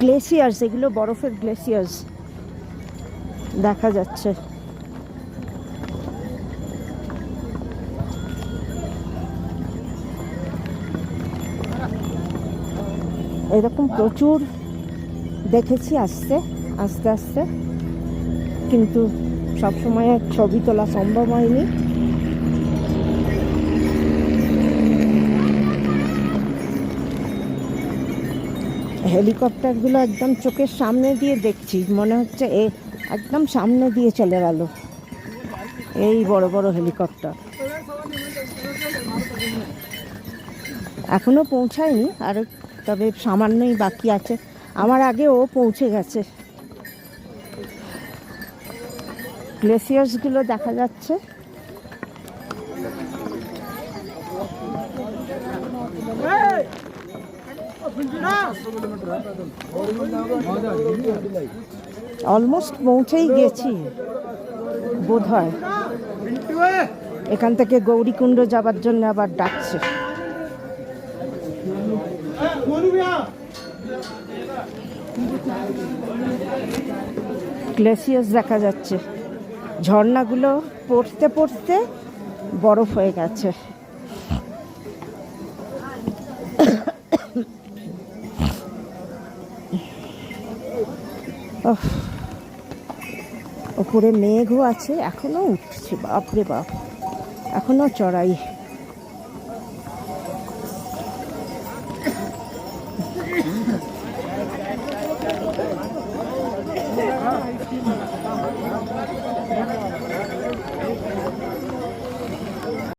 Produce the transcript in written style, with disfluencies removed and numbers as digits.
Glaciers, এগুলো বরফের glaciers দেখা যাচ্ছে। এরকম প্রচুর দেখেছি আস্তে আস্তে আস্তে, কিন্তু সবসময় ছবি তোলা সম্ভব হয়নি। হেলিকপ্টারগুলো একদম চোখের সামনে দিয়ে দেখছি, মনে হচ্ছে একদম সামনে দিয়ে চলে গেল এই বড় বড় হেলিকপ্টার। এখনো পৌঁছায়নি আর, তবে সামান্যই বাকি আছে। আমার আগে ও পৌঁছে গেছে। গ্লেসিয়ার্সগুলো দেখা যাচ্ছে। অলমোস্ট পৌঁছেই গেছি বোধ হয়। এখান থেকে গৌরীকুণ্ড যাবার জন্য আবার ডাকছে। গ্লেসিয়ার্স দেখা যাচ্ছে, ঝর্ণাগুলো পড়তে পড়তে বরফ হয়ে গেছে। ওপরে মেঘও আছে, এখনো উঠছে, বাপরে বাপ, এখনো চড়াই।